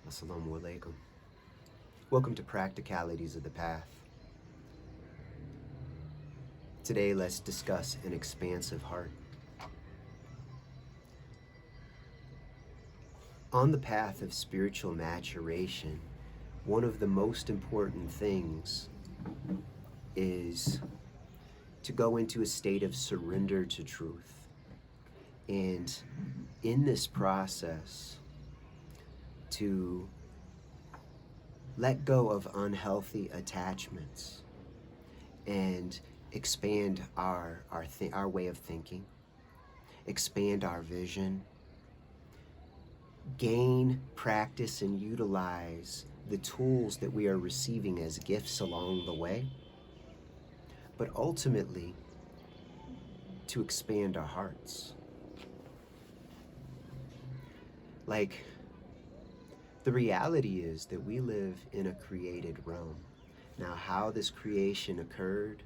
Assalamu alaikum. Welcome to Practicalities of the Path. Today, let's discuss an expansive heart. On the path of spiritual maturation, one of the most important things is to go into a state of surrender to truth. And in this process, to let go of unhealthy attachments and expand our way of thinking, expand our vision, gain, practice, and utilize the tools that we are receiving as gifts along the way, but ultimately to expand our hearts. Like, the reality is that we live in a created realm. Now, how this creation occurred,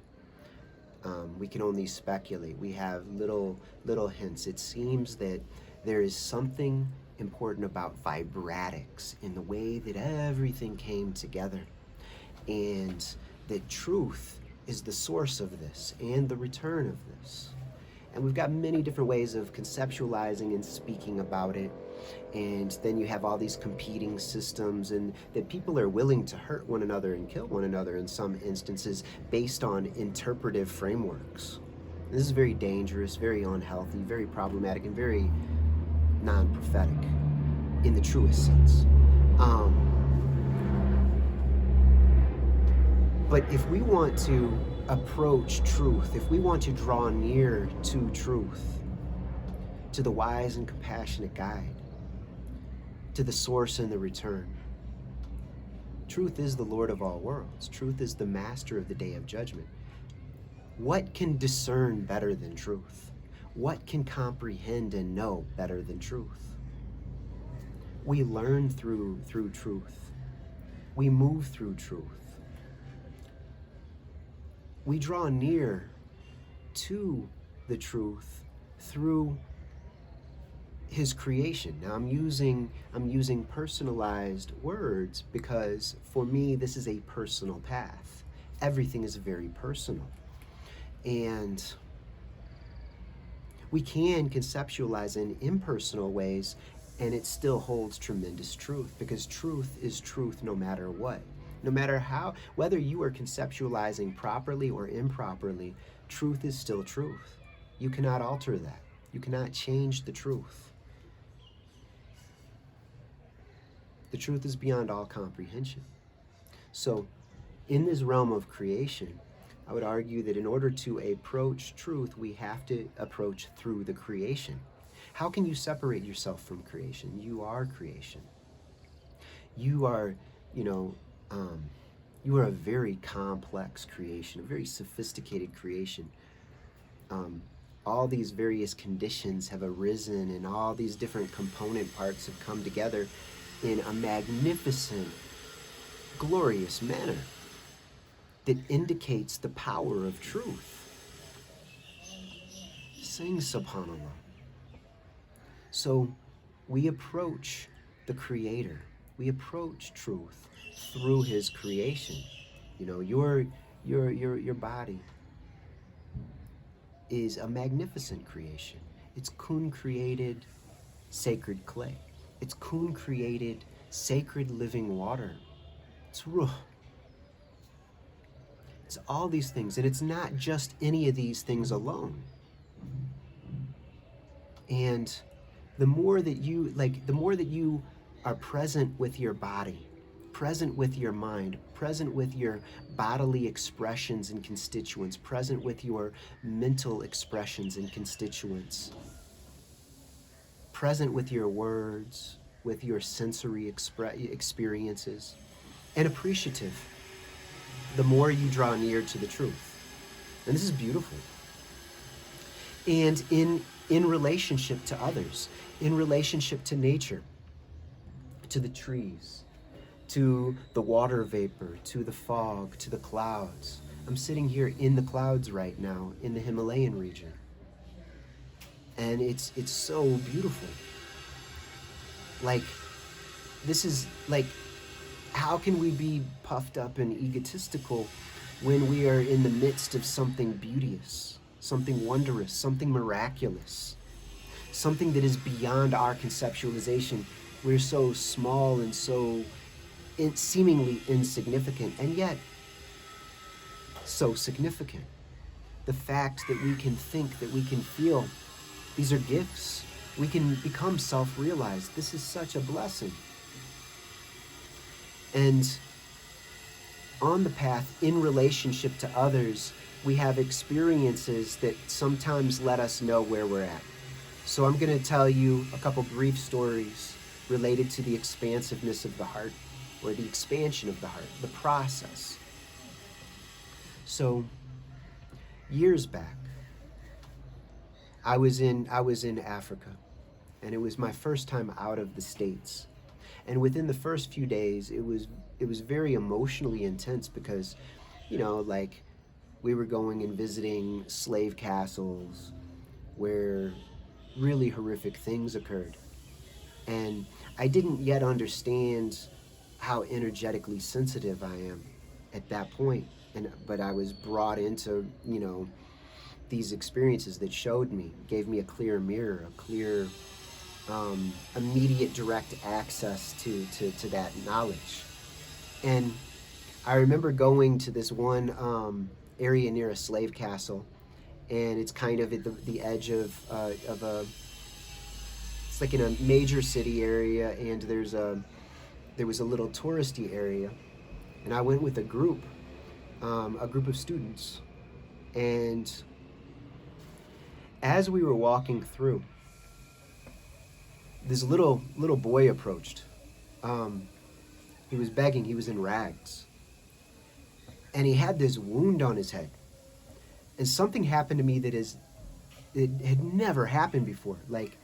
we can only speculate. We have little hints. It seems that there is something important about vibratics in the way that everything came together, and that truth is the source of this and the return of this. And we've got many different ways of conceptualizing and speaking about it. And then you have all these competing systems, and that people are willing to hurt one another and kill one another in some instances based on interpretive frameworks. This is very dangerous, very unhealthy, very problematic, and very non-prophetic in the truest sense. But if we want to approach truth, if we want to draw near to truth, to the wise and compassionate guide, to the source and the return, truth is the Lord of all worlds. Truth is the master of the day of judgment. What can discern better than truth? What can comprehend and know better than truth? We learn through truth. We move through truth. We draw near to the truth through his creation. Now I'm using personalized words because for me this is a personal path. Everything is very personal. And we can conceptualize in impersonal ways, and it still holds tremendous truth, because truth is truth no matter what. No matter how, whether you are conceptualizing properly or improperly, truth is still truth. You cannot alter that. You cannot change the truth. The truth is beyond all comprehension. So, in this realm of creation, I would argue that in order to approach truth, we have to approach through the creation. How can you separate yourself from creation? You are creation. You are, you are a very complex creation, a very sophisticated creation. All these various conditions have arisen, and all these different component parts have come together in a magnificent, glorious manner that indicates the power of truth. Sing subhanallah. So we approach the Creator. We approach truth through his creation. Your body is a magnificent creation. It's kun created sacred clay. It's kun created sacred living water. It's ruh. It's all these things, and it's not just any of these things alone. And the more that you are present with your body, present with your mind, present with your bodily expressions and constituents, present with your mental expressions and constituents, present with your words, with your sensory experiences, and appreciative, the more you draw near to the truth. And this is beautiful. And in relationship to others, in relationship to nature, to the trees, to the water vapor, to the fog, to the clouds. I'm sitting here in the clouds right now in the Himalayan region. And it's so beautiful. Like, this is like, how can we be puffed up and egotistical when we are in the midst of something beauteous, something wondrous, something miraculous, something that is beyond our conceptualization? We're so small and so seemingly insignificant, and yet so significant. The fact that we can think, that we can feel, these are gifts. We can become self-realized. This is such a blessing. And on the path, in relationship to others, we have experiences that sometimes let us know where we're at. So I'm going to tell you a couple brief stories related to the expansiveness of the heart, or the expansion of the heart, the process. So years back, I was in Africa, and it was my first time out of the States. And within the first few days, it was very emotionally intense because, like, we were going and visiting slave castles where really horrific things occurred. And I didn't yet understand how energetically sensitive I am at that point. But I was brought into, these experiences that showed me, gave me a clear mirror, a clear, immediate direct access to that knowledge. And I remember going to this one area near a slave castle, and it's kind of at the edge of a, it's like in a major city area, and there was a little touristy area, and I went with a group of students, and as we were walking through, this little boy approached. He was begging. He was in rags, and he had this wound on his head. And something happened to me that it had never happened before. Like,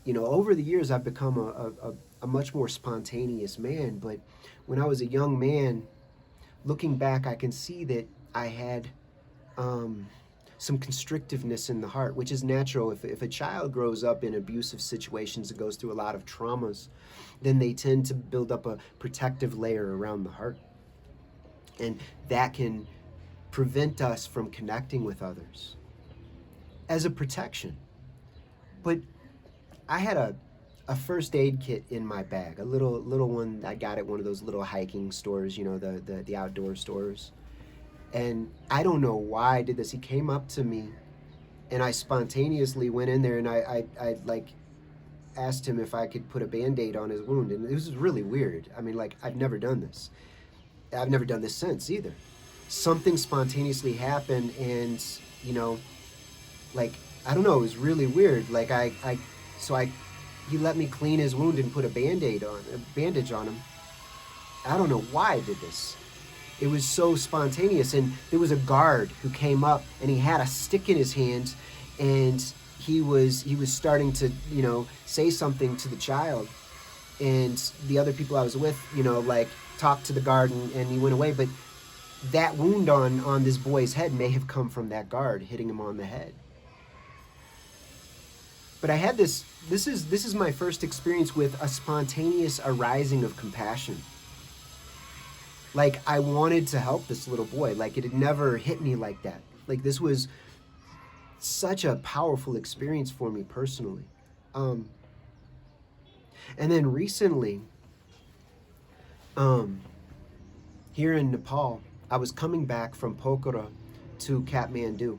over the years, I've become a much more spontaneous man. But when I was a young man, looking back, I can see that I had some constrictiveness in the heart, which is natural. If a child grows up in abusive situations and goes through a lot of traumas, then they tend to build up a protective layer around the heart. And that can prevent us from connecting with others as a protection. But I had a first aid kit in my bag, a little one I got at one of those little hiking stores, the outdoor stores. And I don't know why I did this. He came up to me, and I spontaneously went in there, and I like asked him if I could put a Band-Aid on his wound. And it was really weird. I mean, like, I've never done this. I've never done this since either. Something spontaneously happened, and like, I don't know, it was really weird. Like, he let me clean his wound and put a bandage on him. I don't know why I did this. It was so spontaneous. And there was a guard who came up, and he had a stick in his hand, and he was starting to, say something to the child. And the other people I was with, like, talked to the guard, and he went away. But that wound on this boy's head may have come from that guard hitting him on the head. But I had this is my first experience with a spontaneous arising of compassion. Like, I wanted to help this little boy. Like, it had never hit me like that. Like, this was such a powerful experience for me personally. And then recently, here in Nepal, I was coming back from Pokhara to Kathmandu,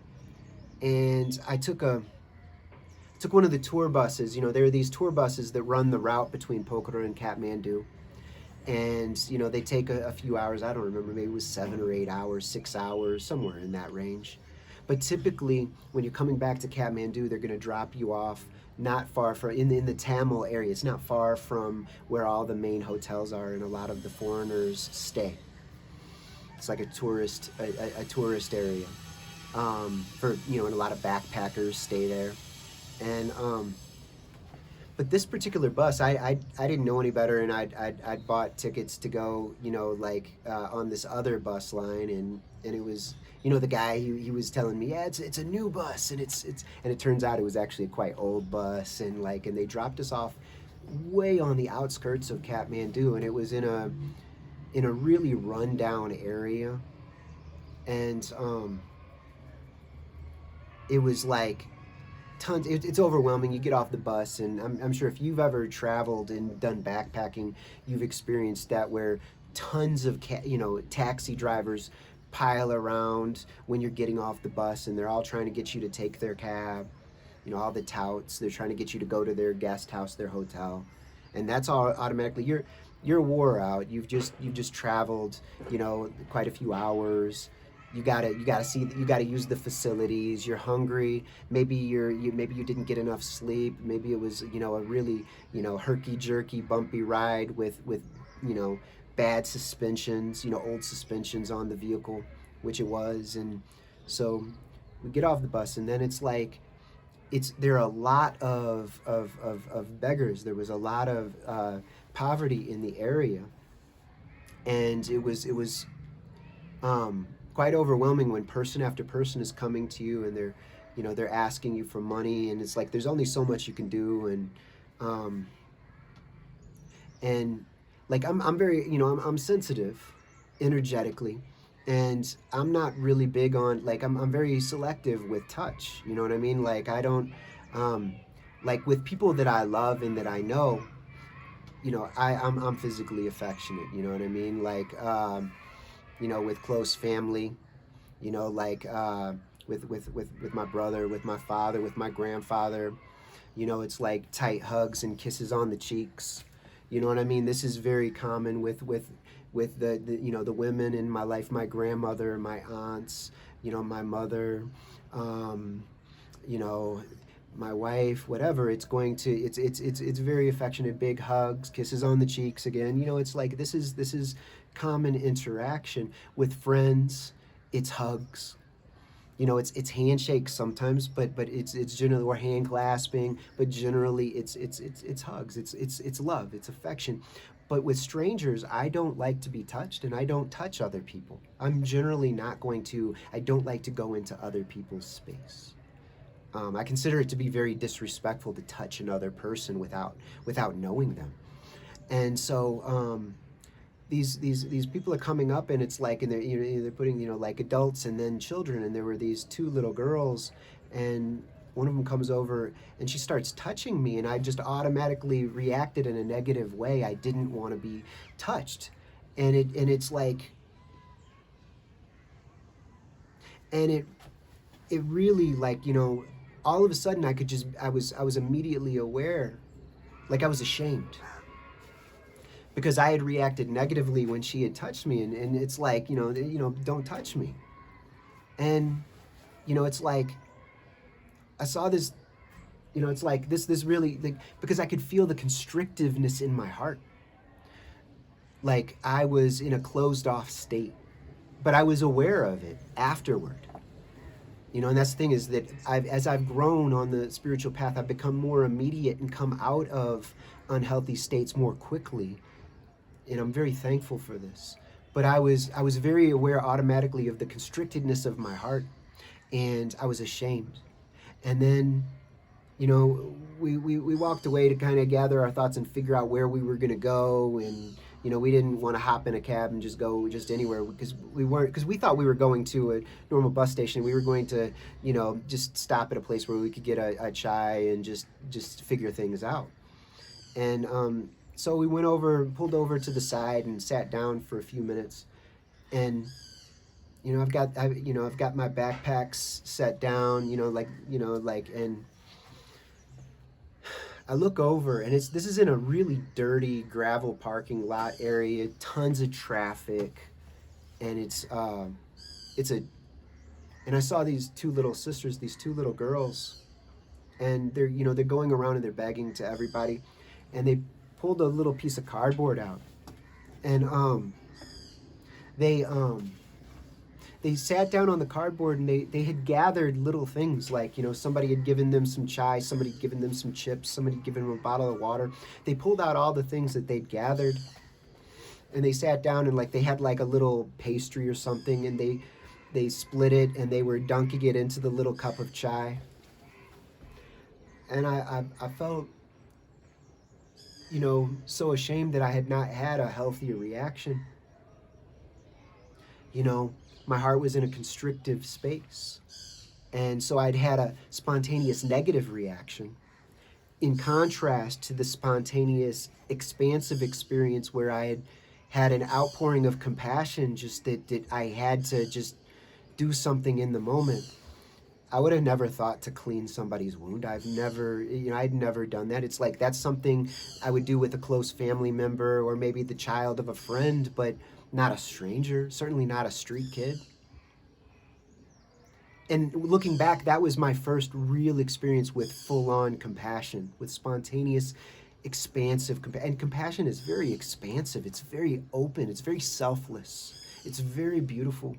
and I took one of the tour buses. There are these tour buses that run the route between Pokhara and Kathmandu, and they take a few hours. I don't remember, maybe it was 7 or 8 hours, 6 hours, somewhere in that range. But typically, when you're coming back to Kathmandu, they're going to drop you off not far from in the Tamil area. It's not far from where all the main hotels are, and a lot of the foreigners stay. It's like a tourist area for and a lot of backpackers stay there. And but this particular bus, I didn't know any better, and I'd bought tickets to go, on this other bus line, and it was, the guy, he was telling me, yeah, it's a new bus, and it turns out it was actually a quite old bus, and they dropped us off way on the outskirts of Kathmandu, and it was in a really rundown area, and it was like tons. It's overwhelming. You get off the bus, and I'm sure if you've ever traveled and done backpacking, you've experienced that where tons of taxi drivers pile around when you're getting off the bus, and they're all trying to get you to take their cab. All the touts, they're trying to get you to go to their guest house, their hotel, and that's all automatically you're wore out. You've just traveled, quite a few hours. You gotta use the facilities. You're hungry. Maybe you didn't get enough sleep. Maybe it was a really herky jerky bumpy ride with bad suspensions, old suspensions on the vehicle, which it was. And so we get off the bus, and then it's like there are a lot of beggars. There was a lot of poverty in the area, and it was quite overwhelming when person after person is coming to you, and they're asking you for money, and it's like there's only so much you can do. And like I'm very I'm sensitive energetically, and I'm not really big on, like, I'm very selective with touch, you know what I mean? Like, I don't like with people that I love and that I know, I'm physically affectionate, you know what I mean? Like with close family, like with my brother, with my father, with my grandfather, it's like tight hugs and kisses on the cheeks. You know what I mean? This is very common with the women in my life, my grandmother, my aunts, my mother, you know, my wife, whatever. It's very affectionate, big hugs, kisses on the cheeks again. It's like this is common interaction with friends. It's hugs. It's handshakes sometimes, but it's generally, or hand clasping, but generally it's hugs. It's love. It's affection. But with strangers, I don't like to be touched, and I don't touch other people. I'm generally not going to. I don't like to go into other people's space. I consider it to be very disrespectful to touch another person without knowing them. And so these people are coming up, and it's like, and they're putting like adults and then children, and there were these two little girls, and one of them comes over and she starts touching me, and I just automatically reacted in a negative way. I didn't want to be touched, and it's like, and it really, like, all of a sudden I was immediately aware, like I was ashamed, because I had reacted negatively when she had touched me, and it's like, don't touch me. And it's like I saw this, it's like this really, like, because I could feel the constrictiveness in my heart, like I was in a closed off state, but I was aware of it afterward. And that's the thing, is that as I've grown on the spiritual path, I've become more immediate and come out of unhealthy states more quickly, and I'm very thankful for this. But I was very aware automatically of the constrictedness of my heart, and I was ashamed. And then, we walked away to kind of gather our thoughts and figure out where we were going to go, and we didn't want to hop in a cab and just go just anywhere, because we thought we were going to a normal bus station. We were going to just stop at a place where we could get a chai and just figure things out. And so we pulled over to the side and sat down for a few minutes. And I've got my backpacks set down, and I look over, and this is in a really dirty gravel parking lot area, tons of traffic, and and I saw these two little sisters, these two little girls, and they're going around and they're begging to everybody, and they pulled a little piece of cardboard out, and they sat down on the cardboard, and they had gathered little things, like, somebody had given them some chai, somebody had given them some chips, somebody had given them a bottle of water. They pulled out all the things that they'd gathered, and they sat down, and like they had like a little pastry or something, and they split it, and they were dunking it into the little cup of chai. And I felt so ashamed that I had not had a healthier reaction. You know, my heart was in a constrictive space. And so I'd had a spontaneous negative reaction in contrast to the spontaneous expansive experience where I had an outpouring of compassion, just that I had to just do something in the moment. I would have never thought to clean somebody's wound. I'd never done that. It's like that's something I would do with a close family member or maybe the child of a friend, but not a stranger, certainly not a street kid. And looking back, that was my first real experience with full-on compassion, with spontaneous, expansive and compassion is very expansive. It's very open. It's very selfless. It's very beautiful.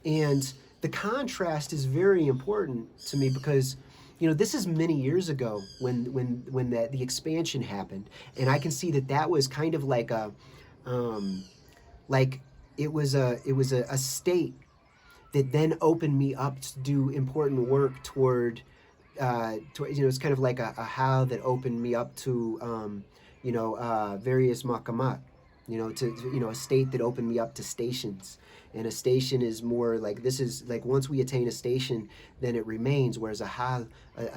And the contrast is very important to me because, this is many years ago when the expansion happened, and I can see that was kind of like like it was a state that then opened me up to do important work toward, it's kind of like a how that opened me up to, various makamat, to a state that opened me up to stations. And a station is more like, this is like once we attain a station, then it remains, whereas a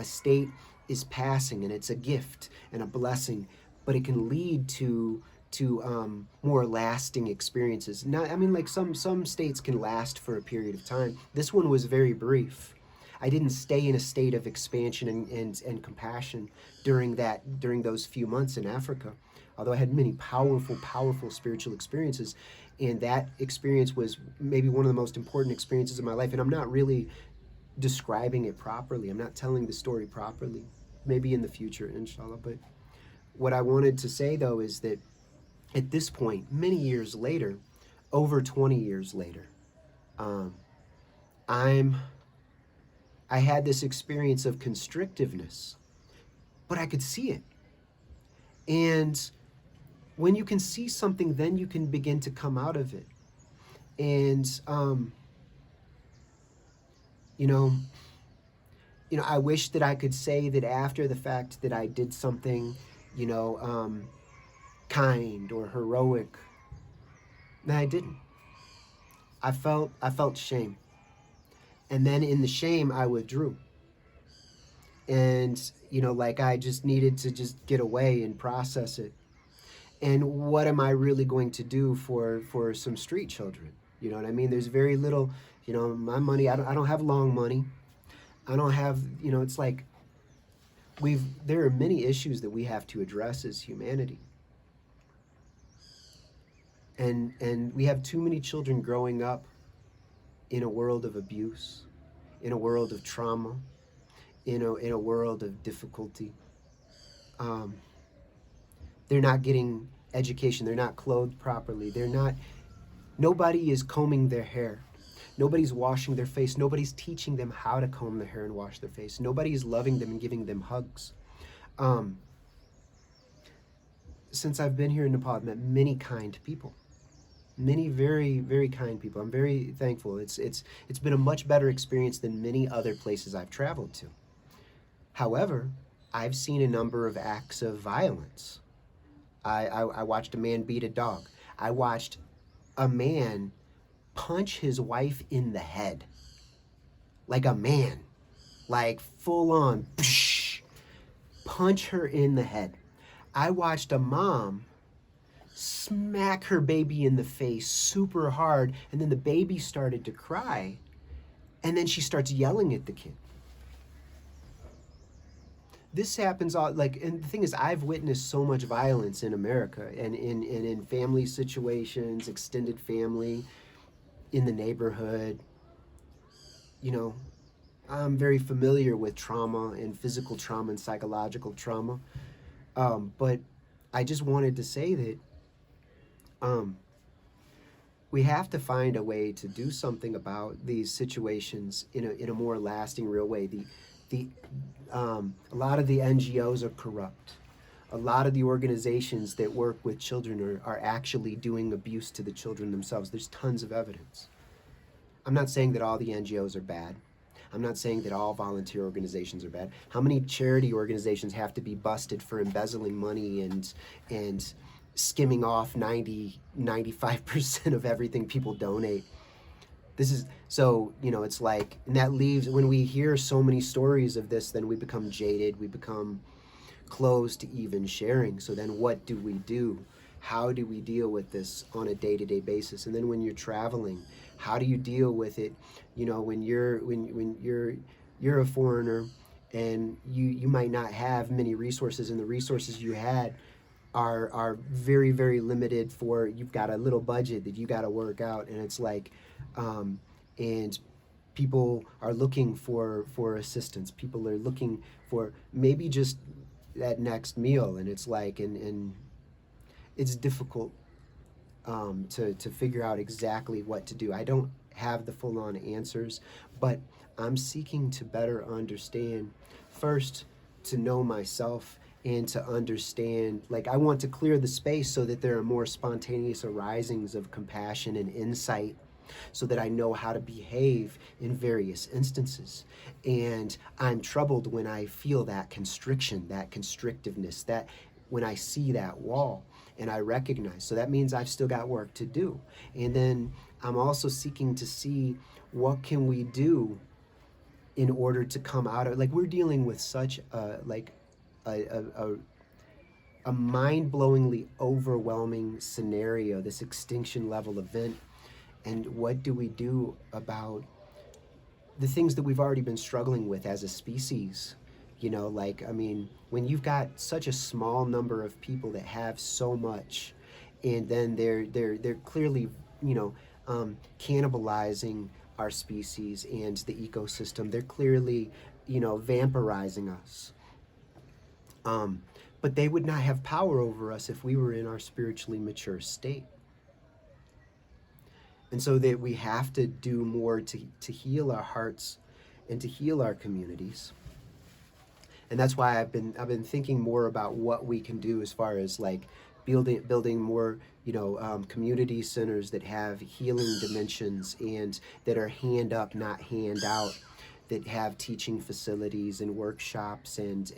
state is passing and it's a gift and a blessing, but it can lead to more lasting experiences. Not, I mean, like some states can last for a period of time. This one was very brief. I didn't stay in a state of expansion and compassion during those few months in Africa, although I had many powerful spiritual experiences, and that experience was maybe one of the most important experiences of my life. And I'm not really describing it properly. I'm not telling the story properly. Maybe in the future, inshallah. But what I wanted to say though is that at this point, many years later, over 20 years later, I had this experience of constrictiveness, but I could see it. And when you can see something, then you can begin to come out of it. And I wish that I could say that after the fact that I did something, kind or heroic. No, I didn't. I felt shame. And then in the shame I withdrew. And like I just needed to just get away and process it. And what am I really going to do for some street children? You know what I mean? There's very little, my money, I don't have long money. I don't have, it's like there are many issues that we have to address as humanity. And we have too many children growing up in a world of abuse, in a world of trauma, in a world of difficulty. They're not getting education. They're not clothed properly. Nobody is combing their hair. Nobody's washing their face. Nobody's teaching them how to comb their hair and wash their face. Nobody is loving them and giving them hugs. Since I've been here in Nepal, I've met many kind people. Many very, very kind people. I'm very thankful. It's been a much better experience than many other places I've traveled to. However, I've seen a number of acts of violence. I watched a man beat a dog. I watched a man punch his wife in the head. Like a man. Like full on. Punch her in the head. I watched a mom smack her baby in the face super hard, and then the baby started to cry, and then she starts yelling at the kid. This happens all, like, and the thing is, I've witnessed so much violence in America and in family situations, extended family, in the neighborhood. I'm very familiar with trauma and physical trauma and psychological trauma. But I just wanted to say that we have to find a way to do something about these situations in a more lasting, real way. A lot of the NGOs are corrupt. A lot of the organizations that work with children are actually doing abuse to the children themselves. There's tons of evidence. I'm not saying that all the NGOs are bad. I'm not saying that all volunteer organizations are bad. How many charity organizations have to be busted for embezzling money and skimming off 95% of everything people donate? This is so, it's like, and that leaves, when we hear so many stories of this, then we become jaded, we become closed to even sharing. So then what do we do? How do we deal with this on a day-to-day basis? And then when you're traveling, how do you deal with it? When you're a foreigner, and you might not have many resources, and the resources you had are very, very limited. For you've got a little budget that you got to work out, and it's like, and people are looking for assistance. People are looking for maybe just that next meal, and it's like, and it's difficult, to figure out exactly what to do. I don't have the full-on answers, but I'm seeking to better understand, first to know myself, and to understand, like, I want to clear the space so that there are more spontaneous arisings of compassion and insight, so that I know how to behave in various instances. And I'm troubled when I feel that constriction, that constrictiveness, that when I see that wall, and I recognize. So that means I've still got work to do. And then I'm also seeking to see, what can we do in order to come out of, like, we're dealing with such a mind-blowingly overwhelming scenario, this extinction level event. And what do we do about the things that we've already been struggling with as a species? Like, I mean, when you've got such a small number of people that have so much, and then they're clearly, cannibalizing our species and the ecosystem. They're clearly, vampirizing us. But they would not have power over us if we were in our spiritually mature state. And so that we have to do more to heal our hearts and to heal our communities. And that's why I've been thinking more about what we can do, as far as like building more, community centers that have healing dimensions, and that are hand up, not hand out, that have teaching facilities and workshops and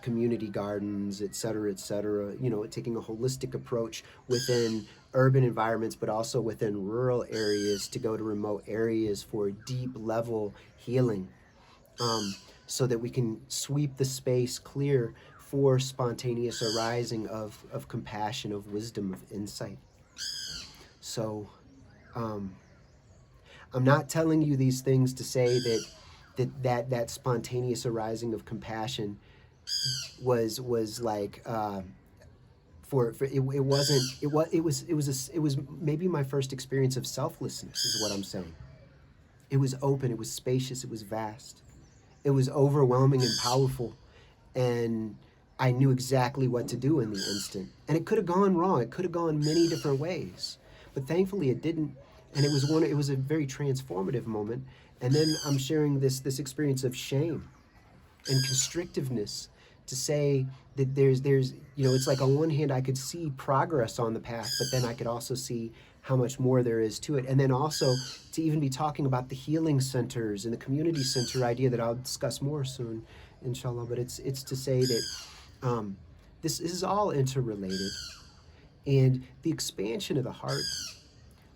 community gardens, et cetera, taking a holistic approach within urban environments, but also within rural areas, to go to remote areas for deep level healing, so that we can sweep the space clear for spontaneous arising of compassion, of wisdom, of insight. So I'm not telling you these things to say that spontaneous arising of compassion was like, for it wasn't, it was maybe my first experience of selflessness, is what I'm saying. It was open, it was spacious, it was vast, it was overwhelming and powerful, and I knew exactly what to do in the instant. And it could have gone wrong, it could have gone many different ways, but thankfully it didn't. And it was a very transformative moment. And then I'm sharing this experience of shame and constrictiveness, to say that there's it's like, on one hand I could see progress on the path, but then I could also see how much more there is to it. And then also to even be talking about the healing centers and the community center idea, that I'll discuss more soon, inshallah. But it's to say that this is all interrelated, and the expansion of the heart,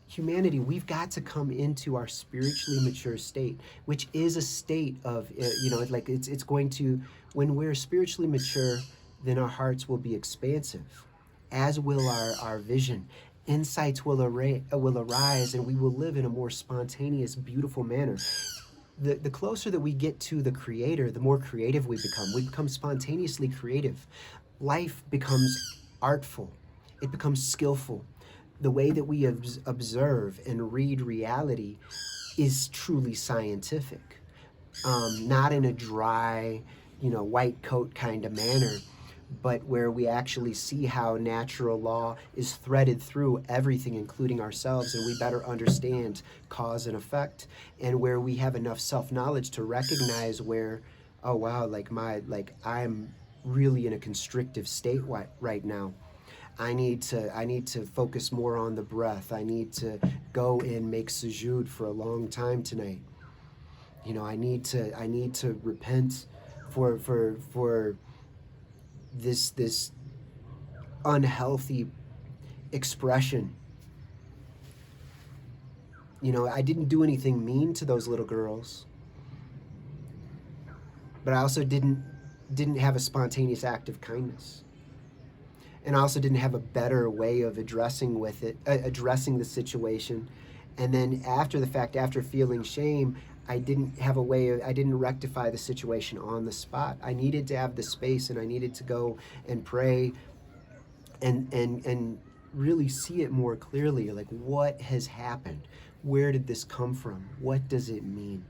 humanity, we've got to come into our spiritually mature state, which is a state of, like, it's going to, when we're spiritually mature, then our hearts will be expansive, as will our vision. Insights will arise, and we will live in a more spontaneous, beautiful manner. The closer that we get to the Creator, the more creative we become. We become spontaneously creative. Life becomes artful. It becomes skillful. The way that we observe and read reality is truly scientific, not in a dry, white coat kind of manner, but where we actually see how natural law is threaded through everything, including ourselves, and we better understand cause and effect, and where we have enough self-knowledge to recognize where, oh wow, like I'm really in a constrictive state right now. I need to focus more on the breath. I need to go and make sujood for a long time tonight. You know, I need to repent for this unhealthy expression. You know, I didn't do anything mean to those little girls, but I also didn't have a spontaneous act of kindness. And I also didn't have a better way of addressing the situation. And then after the fact, after feeling shame, I didn't rectify the situation on the spot. I needed to have the space, and I needed to go and pray and really see it more clearly. Like, what has happened? Where did this come from? What does it mean?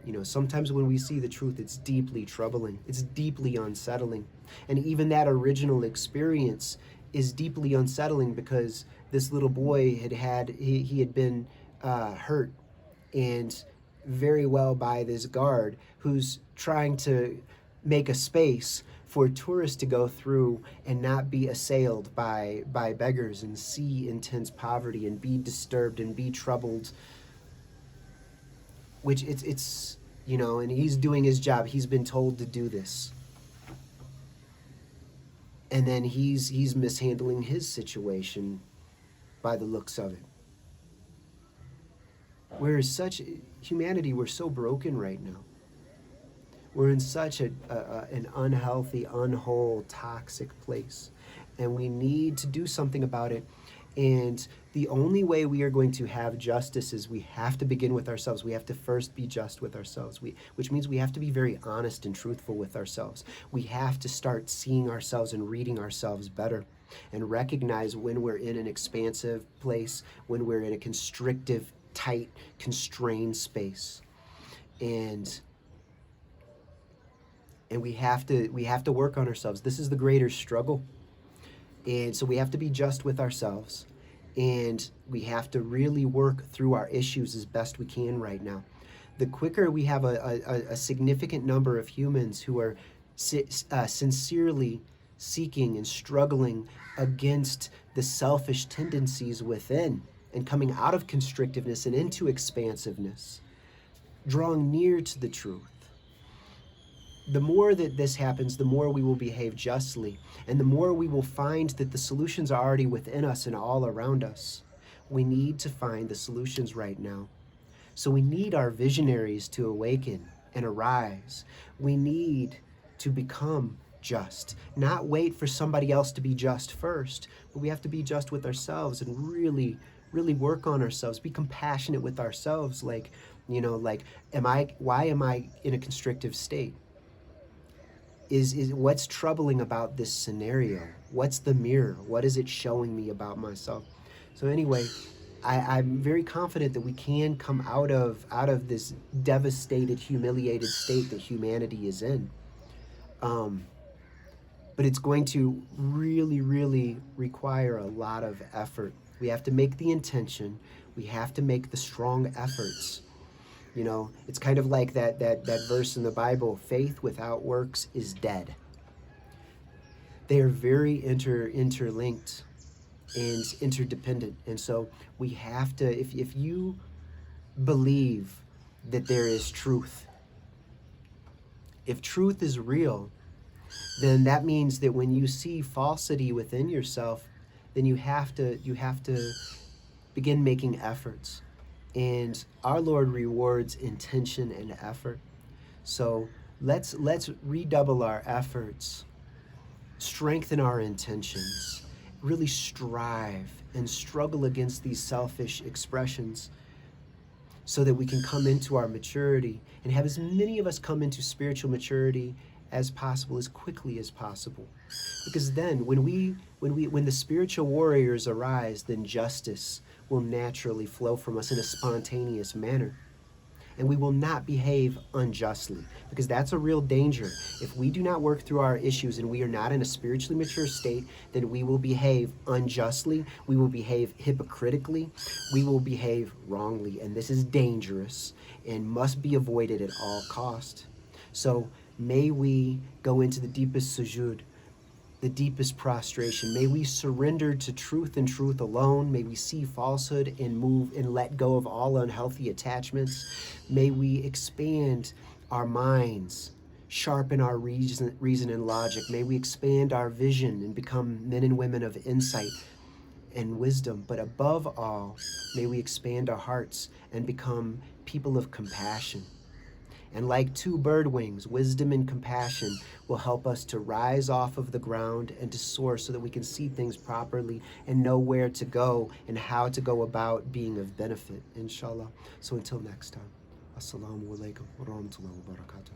You know, sometimes when we see the truth, it's deeply troubling. It's deeply unsettling. And even that original experience is deeply unsettling, because this little boy he had been hurt and very well by this guard who's trying to make a space for tourists to go through and not be assailed by beggars and see intense poverty and be disturbed and be troubled, which it's you know, and he's doing his job. He's been told to do this, and then he's mishandling his situation by the looks of it. Whereas such humanity, we're so broken right now. We're in such an unhealthy, unwhole, toxic place, and we need to do something about it. And the only way we are going to have justice is we have to begin with ourselves. We have to first be just with ourselves, which means we have to be very honest and truthful with ourselves. We have to start seeing ourselves and reading ourselves better, and recognize when we're in an expansive place, when we're in a constrictive, tight, constrained space. And we have to work on ourselves. This is the greater struggle. And so we have to be just with ourselves, and we have to really work through our issues as best we can right now. The quicker we have a significant number of humans who are sincerely seeking and struggling against the selfish tendencies within, and coming out of constrictiveness and into expansiveness, drawing near to the truth, the more that this happens, the more we will behave justly, and the more we will find that the solutions are already within us and all around us. We need to find the solutions right now. So we need our visionaries to awaken and arise. We need to become just, not wait for somebody else to be just first, but we have to be just with ourselves and really, really work on ourselves, be compassionate with ourselves. Like, you know, like, why am I in a constrictive state? Is what's troubling about this scenario? What's the mirror? What is it showing me about myself? So anyway, I'm very confident that we can come out of this devastated, humiliated state that humanity is in. But it's going to really, really require a lot of effort. We have to make the intention. We have to make the strong efforts. You know, it's kind of like that verse in the Bible, faith without works is dead. They are very interlinked and interdependent. And so we have to, if you believe that there is truth, if truth is real, then that means that when you see falsity within yourself, then you have to begin making efforts. And our Lord rewards intention and effort. So let's redouble our efforts, strengthen our intentions, really strive and struggle against these selfish expressions, so that we can come into our maturity and have as many of us come into spiritual maturity as possible, as quickly as possible. Because then when the spiritual warriors arise, then justice will naturally flow from us in a spontaneous manner. And we will not behave unjustly, because that's a real danger. If we do not work through our issues and we are not in a spiritually mature state, then we will behave unjustly, we will behave hypocritically, we will behave wrongly. And this is dangerous and must be avoided at all cost. So may we go into the deepest sujud, the deepest prostration. May we surrender to truth and truth alone. May we see falsehood and move and let go of all unhealthy attachments. May we expand our minds, sharpen our reason and logic. May we expand our vision and become men and women of insight and wisdom. But above all, may we expand our hearts and become people of compassion. And like two bird wings, wisdom and compassion will help us to rise off of the ground and to soar so that we can see things properly and know where to go and how to go about being of benefit, inshallah. So until next time, assalamu alaikum wa rahmatullahi wa barakatuh.